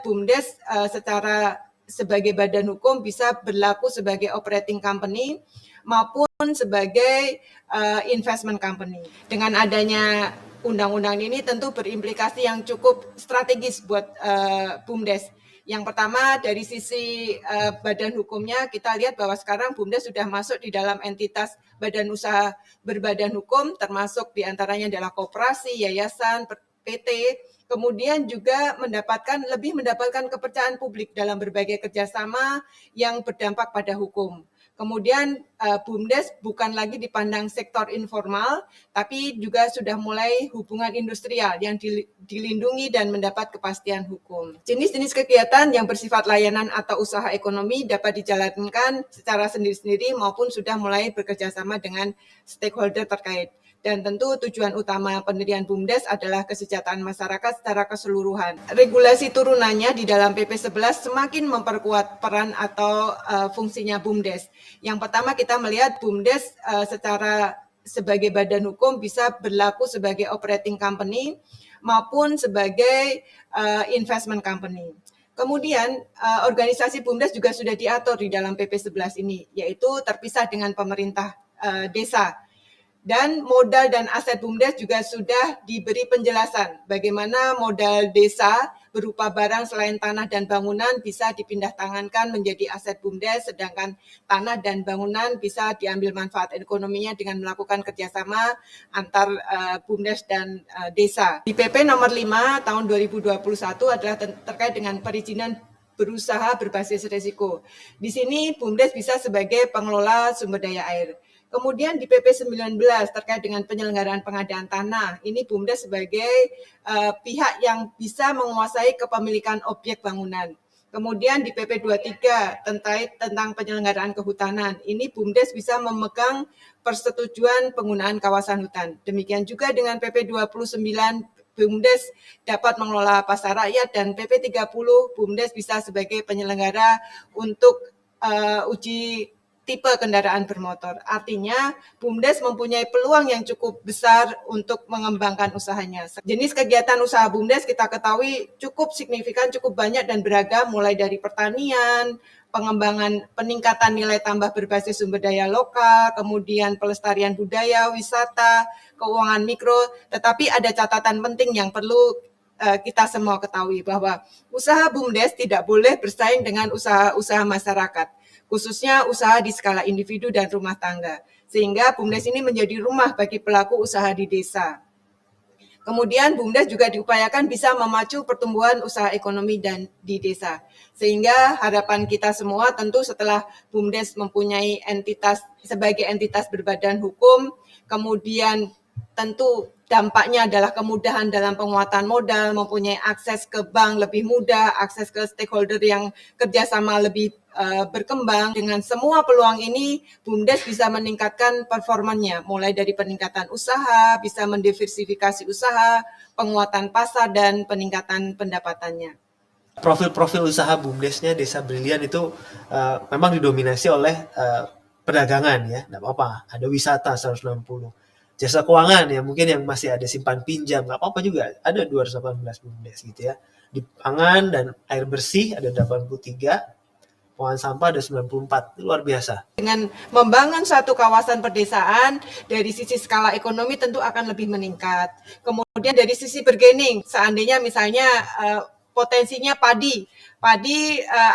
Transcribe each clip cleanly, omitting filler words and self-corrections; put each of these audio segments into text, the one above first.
BUMDes secara sebagai badan hukum bisa berlaku sebagai operating company maupun sebagai investment company. Dengan adanya undang-undang ini tentu berimplikasi yang cukup strategis buat BUMDes. Yang pertama dari sisi badan hukumnya, kita lihat bahwa sekarang BUMDes sudah masuk di dalam entitas badan usaha berbadan hukum, termasuk diantaranya adalah koperasi, yayasan, PT, kemudian juga lebih mendapatkan kepercayaan publik dalam berbagai kerjasama yang berdampak pada hukum. Kemudian BUMDes bukan lagi dipandang sektor informal, tapi juga sudah mulai hubungan industrial yang dilindungi dan mendapat kepastian hukum. Jenis-jenis kegiatan yang bersifat layanan atau usaha ekonomi dapat dijalankan secara sendiri-sendiri maupun sudah mulai bekerjasama dengan stakeholder terkait. Dan tentu tujuan utama pendirian BUMDes adalah kesejahteraan masyarakat secara keseluruhan. Regulasi turunannya di dalam PP 11 semakin memperkuat peran atau fungsinya BUMDes. Yang pertama kita melihat BUMDes secara sebagai badan hukum bisa berlaku sebagai operating company maupun sebagai investment company. Kemudian organisasi BUMDes juga sudah diatur di dalam PP 11 ini, yaitu terpisah dengan pemerintah desa. Dan modal dan aset BUMDes juga sudah diberi penjelasan bagaimana modal desa berupa barang selain tanah dan bangunan bisa dipindah tangankan menjadi aset BUMDes, sedangkan tanah dan bangunan bisa diambil manfaat ekonominya dengan melakukan kerjasama antar BUMDes dan desa. Di PP nomor 5 tahun 2021 adalah terkait dengan perizinan berusaha berbasis risiko. Di sini BUMDes bisa sebagai pengelola sumber daya air. Kemudian di PP 19 terkait dengan penyelenggaraan pengadaan tanah, ini BUMDes sebagai pihak yang bisa menguasai kepemilikan objek bangunan. Kemudian di PP 23 tentang penyelenggaraan kehutanan, ini BUMDes bisa memegang persetujuan penggunaan kawasan hutan. Demikian juga dengan PP 29 BUMDes dapat mengelola pasar rakyat, dan PP 30 BUMDes bisa sebagai penyelenggara untuk uji tipe kendaraan bermotor. Artinya, BUMDes mempunyai peluang yang cukup besar untuk mengembangkan usahanya. Jenis kegiatan usaha BUMDes kita ketahui cukup signifikan, cukup banyak dan beragam, mulai dari pertanian, peningkatan nilai tambah berbasis sumber daya lokal, kemudian pelestarian budaya, wisata, keuangan mikro, tetapi ada catatan penting yang perlu kita semua ketahui, bahwa usaha BUMDes tidak boleh bersaing dengan usaha-usaha masyarakat, khususnya usaha di skala individu dan rumah tangga, sehingga BUMDes ini menjadi rumah bagi pelaku usaha di desa. Kemudian BUMDes juga diupayakan bisa memacu pertumbuhan usaha ekonomi dan di desa, sehingga harapan kita semua tentu setelah BUMDes mempunyai sebagai entitas berbadan hukum, kemudian tentu dampaknya adalah kemudahan dalam penguatan modal, mempunyai akses ke bank lebih mudah, akses ke stakeholder yang kerjasama lebih berkembang. Dengan semua peluang ini, BUMDes bisa meningkatkan performanya, mulai dari peningkatan usaha, bisa mendiversifikasi usaha, penguatan pasar, dan peningkatan pendapatannya. Profil-profil usaha BUMDesnya Desa Brilian itu memang didominasi oleh perdagangan ya, nggak apa-apa. Ada wisata 160. Jasa keuangan ya, mungkin yang masih ada simpan pinjam, nggak apa-apa juga. Ada 218 BUMDes gitu ya. Di pangan dan air bersih ada 83, pengolahan sampah ada 94, itu luar biasa. Dengan membangun satu kawasan pedesaan, dari sisi skala ekonomi tentu akan lebih meningkat. Kemudian dari sisi bargaining, seandainya misalnya potensinya padi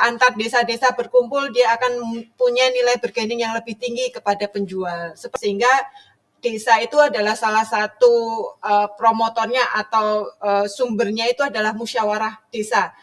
antar desa-desa berkumpul, dia akan punya nilai bargaining yang lebih tinggi kepada penjual, sehingga desa itu adalah salah satu promotornya atau sumbernya itu adalah musyawarah desa.